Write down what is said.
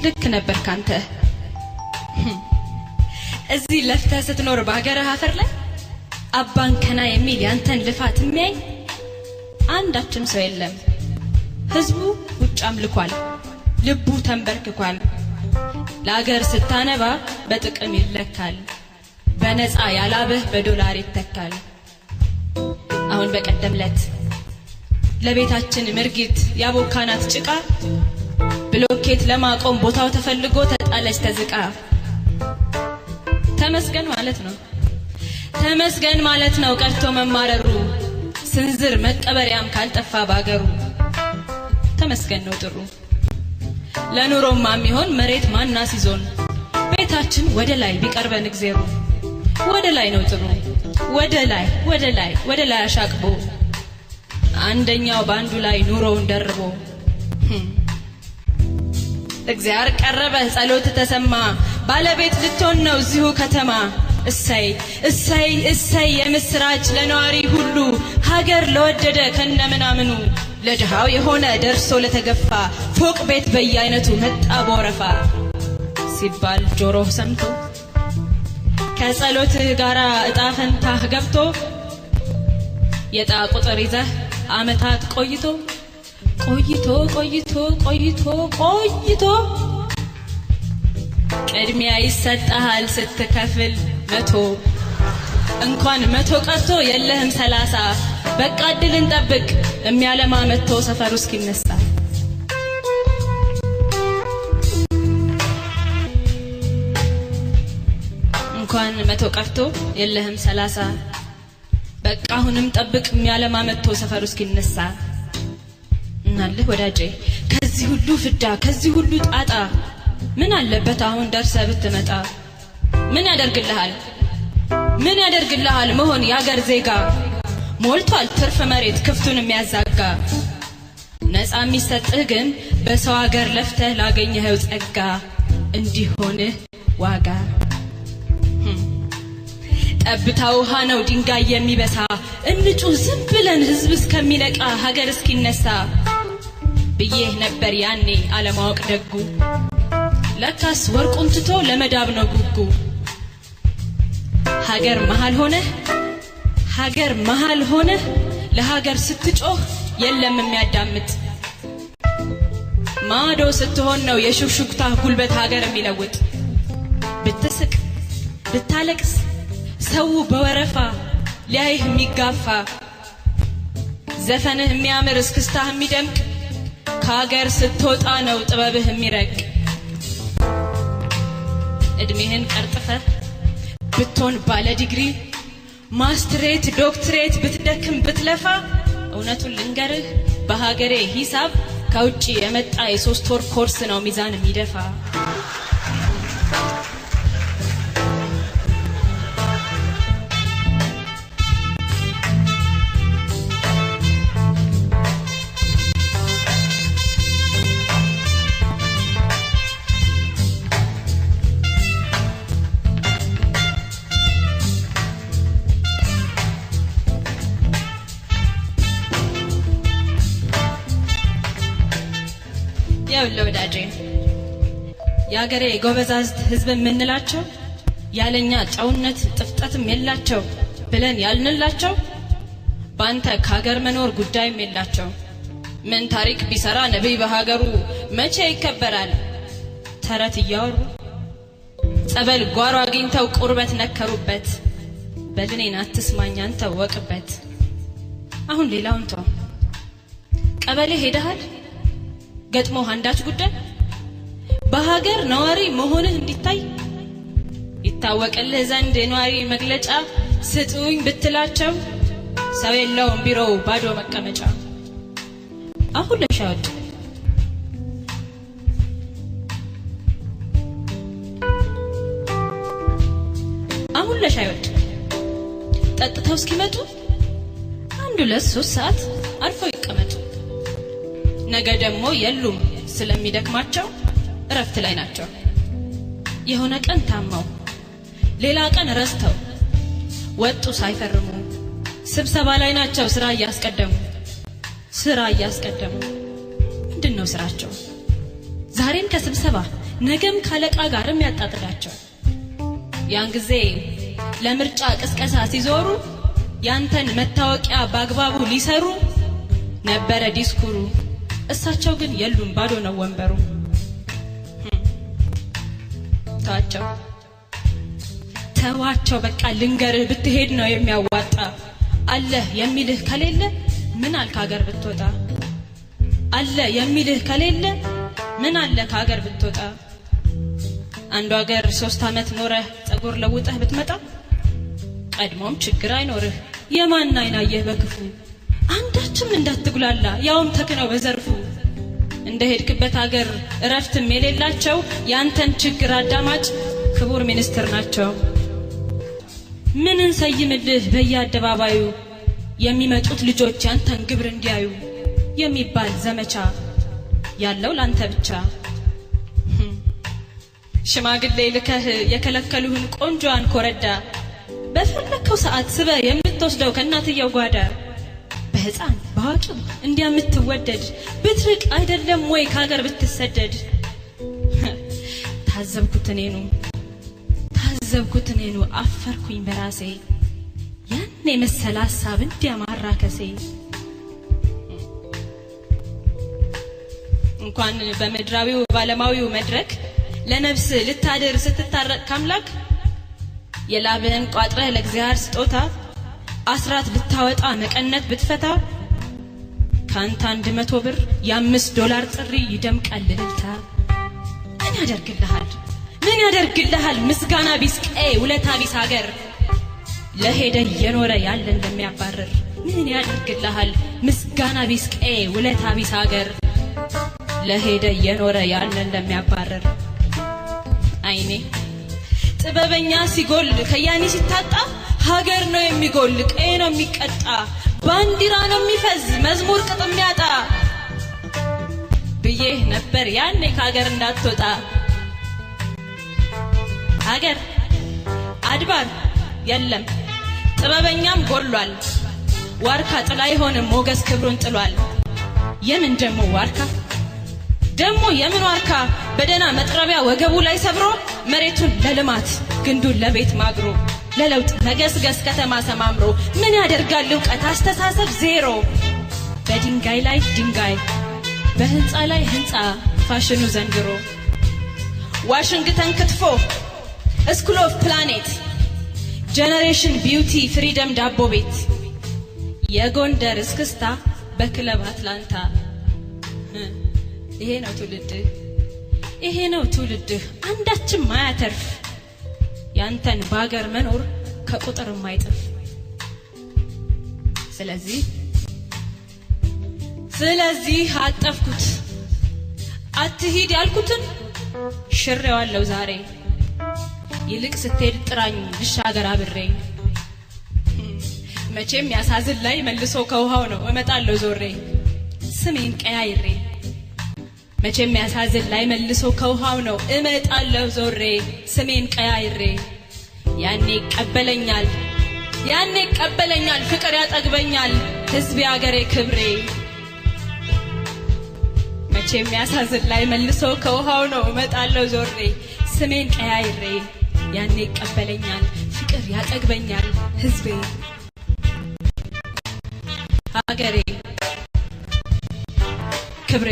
ልክ ነበር ካንተ እዚህ ለፍተህ ስትኖር በአገርህ አፈር ላይ አባን ከና የሚል ያንተን ልፋት የሚያይ አንዳችም ሰው የለም ህዝቡ ውጭ አምልኳል ልቡ ተንበርክኳል ለአገር ስታነባ በጥቅም ይለካል በነፃ ያላብህ በዶላር ይተካል አሁን በቀደምለት ለቤታችን ምርጊት ያቦካናት ጭቃ ብሎኬት ለማቆም ቦታው ተፈልጎ ተጣለች ተዝቃ ተመስገን ማለት ነው ቀርቶ መማረሩ ስንዝር መቀበሪያም ካልጠፋ ባገሩ ተመስገን ነው ጥሩ ለኑሮም ማሚሆን መሬት ማናስ ይዞን ቤታችን ወደ ላይ ቢቀርበን እግዚአብሔሩ ወደ ላይ ነው ጥሩ ወደ ላይ አሻቅቦ አንደኛው ባንዱ ላይ ኑሮውን ደርቦ እግዚአብሔር ቀረበ ጸሎት ተሰማ ባለቤት ልትሆን ነው እዚሁ ከተማ እሰይ የምስራች ለነዋሪ ሁሉ ሀገር ለወደደ ከነምናምኑ ለድሃው የሆነ ደርሶ ለተገፋ ፎቅ ቤት በየአይነቱ መጣ በወረፋ ሲባል ጆሮህ ሰምቶ ከጸሎትህ ጋራ እጣ ፈንታህ ገብቶ የጣ ቁጥር ይዘህ አመታት ቆይቶ ቅድሚያ ይሰጣሃል ስትከፍል 100 እንኳን 100 ቀርቶ የለህም 30 በቃ እድልን ጠብቅ የሚያለማ መጥቶ ሰፈሩ እስኪነሳ እንኳን 100 ቀርቶ የለህም 30 በቃ አሁንም ጠብቅ የሚያለማ መጥቶ ሰፈሩ እስኪነሳ እናልህ ወዳጄ ከዚህ ሁሉ ፍዳ ከዚህ ሁሉ ጣጣ ምን አለበት አሁን ደርሰህ ብትመጣ ምን ያደርግልሃል መሆን ያገር ዜጋ ሞልቷል ትርፍ መሬት ክፍቱን የሚያዛጋ ነፃ የሚሰጥህ ግን በሰው ሀገር ለፍተህ ላገኘኸው ጸጋ እንዲሆንህ ዋጋ ጠብታ ውሃ ነው ድንጋይ የሚበሳ እንጩ ዝም ብለን ህዝብ እስከሚነቃ ሀገር እስኪነሳ ብዬህ ነበር ያኔ አለማወቅ ደጉ ለካስ ወርቁን ትቶ ለመዳብ ነው ጉጉ ሀገር መሃል ሆነ ለሀገር ስትጮህ የለም የሚያዳምጥ ማዶ ስትሆን ነው የሹክሹክታ ጉልበት ሀገር የሚለውጥ ብትስቅ ብታለቅስ ሰው በወረፋ ሊያይህ የሚጋፋ ዘፈንህ የሚያምር እስክስታህ የሚደምቅ ከሀገር ስትወጣ ነው ጥበብህ የሚረቅ እድሜህን ቀርጥፈህ ብትሆን ባለ ዲግሪ ማስትሬት ዶክትሬት ብትደክም ብትለፋ እውነቱን ልንገርህ በሀገሬ ሂሳብ ከውጪ የመጣ የ3 ወር ኮርስ ነው ሚዛን የሚደፋ ወዳጄ ያገሬ ጎበዛዝት ህዝብ ምንላቸው ያለኛ ጫውነት ጥፍጠትም የላቸው ብለን ያልንላቸው ባንተ ከሀገር መኖር ጉዳይም የላቸው ምን ታሪክ ቢሰራ ነብይ በሀገሩ መቼ ይከበራል ተረት እያወሩ ጸበል ጓሮ አግኝተው ቁርበት ነከሩበት በልኔን አትስማኝ አንተ ወቅበት አሁን ሌላውን ተው ቀበሌ ሄደሃል ገጥሞ አንዳች ጉዳይ በሀገር ነዋሪ መሆንህ እንዲታይ ይታወቅልህ ዘንድ ነዋሪ መግለጫ ስጡኝ ብትላቸው ሰው የለውም ቢሮው ባዶ መቀመጫ አሁን ለሻይ ወጥ ጠጥተው እስኪመጡ 1-2-3 ሰዓት አርፈው ይቀመጡ ነገ ደግሞ የሉም ስለሚደክማቸው እረፍት ላይ ናቸው የሆነ ቀን ታማው ሌላ ቀን ረስተው ወጡ ሳይፈርሙ ስብሰባ ላይ ናቸው ስራ እያስቀደሙ ምንድነው ስራቸው ዛሬም ከስብሰባ ነገም ካለቃ ጋርም ያጣጥላቸው። ያን ጊዜ ለምርጫ ቅስቀሳ ሲዞሩ ያንተን መታወቂያ በአግባቡ ሊሰሩ ነበረ ዲስኩሩ። እሳቸው ግን የሉም ባዶ ነው ወንበሩ። ተዋቸው በቃ ልንገርህ ብትሄድ ነው የሚያዋጣ። አለ የሚልህ ከሌለ ምን አልክ ሀገር ብትወጣ? አለ የሚልህ ከሌለ ምን አለ ከሀገር ብትወጣ? አንዱ ሀገር 3 ዓመት ኖረህ ጸጉር ለውጠህ ብትመጣ ቀድሞም ችግር አይኖርህ የማን አይናየህ በክፉ። አንዳችም እንዳትጉላላ ያውም ተክነው በዘርፉ። እንደሄድክበት ሀገር እረፍትም የሌላቸው ያንተን ችግር አዳማጭ ክቡር ሚኒስትር ናቸው። ምን እንሰይምልህ በየአደባባዩ የሚመጡት ልጆች ያንተን ግብር እንዲያዩ የሚባል ዘመቻ ያለው ላንተ ብቻ። ሽማግሌ ልከህ የከለከሉህን ቆንጆዋን ኮረዳ በፈለከው ሰዓት ስበ የምትወስደው ከእናትየው ጓዳ። በህፃን በአዋቂው እንዲያምትወደድ ብትርቅ አይደለም ወይ ከሀገር ብትሰደድ? ታዘብኩት እኔኑ አፈርኩኝ በራሴ ያኔ መሰለ ሐሳብ እንዲያማራከሴ። እንኳን በምድራዊው ባለማዊው መድረክ ለነፍስ ልታድር ስትታረቅ ካምላክ የላብህን ቋጥረህ ለእግዚአብሔር ስጦታ አስራት ልታወጣ መቀነት ብትፈታ ካንተ 100 ብር የ$5 ጥሪ ይደምቃል እልልታ። ምን ያደርግልሃል ምስጋና ቢስ ቀዬ ውለታ ቢስ ሀገር ለሄደ የኖረ ያለ እንደሚያባርር። ምን ያደርግልሃል ምስጋና ቢስ ቀዬ ውለታ ቢስ ሀገር ለሄደ የኖረ ያለ እንደሚያባርር። አይኔ ጥበበኛ ሲጎል ከያኒ ሲታጣ ሀገር ነው የሚጎል ቀዬ ነው የሚቀጣ። ባንዲራ ነው የሚፈዝ መዝሙር ቅጥም ያጣ ብዬ ነበር ያኔ ከሀገር እንዳትወጣ። ሀገር አድባር የለም ጥበበኛም ጎሏል። ዋርካ ጥላ አይሆንም ሞገስ ክብሩን ጥሏል። የምን ደሞ ዋርካ ደሞ የምን ዋርካ በደና መጥረቢያ ወገቡ ላይ ሰብሮ መሬቱን ለልማት ግንዱን ለቤት ማግሮ ለለውጥ መገስገስ ከተማ ሰማምሮ። ምን ያደርጋል ዕውቀት አስተሳሰብ ዜሮ በድንጋይ ላይ ድንጋይ በህንፃ ላይ ህንፃ ፋሽኑ ዘንድሮ። ዋሽንግተን ክትፎ ስኩል ኦፍ ፕላኔት ጀነሬሽን ቢዩቲ ፍሪደም ዳቦ ቤት የጎንደር እስክስታ በክለብ አትላንታ። ይሄ ነው ትውልድህ አንዳችም ማያተርፍ ያንተን ባገር መኖር ከቁጥር ማይጥፍ። ስለዚህ አጠፍኩት አትሂድ ያልኩትን ሽሬዋለሁ ዛሬ። ይልቅ ስትሄድ ጥራኝ ልሻገር አብሬ። መቼም ያሳዝን ላይ መልሶ ከውሃው ነው እመጣለሁ ዞሬ ስሜን ቀያይሬ። መቼም ያሳዝን ላይ መልሶ ከውሃው ነው እመጣለሁ ዞሬ ስሜን ቀያይሬ። ያኔ ይቀበለኛል ፍቅር ያጠግበኛል ህዝብ ያገሬ ክብሬ። መቼም ያሳዝን ላይ መልሶ ከውሃው ነው እመጣለሁ ዞሬ ስሜን ቀያይሬ። ያኔ ይቀበለኛል ፍቅር ያጠግበኛል ህዝቤ ሀገሬ ክብሬ።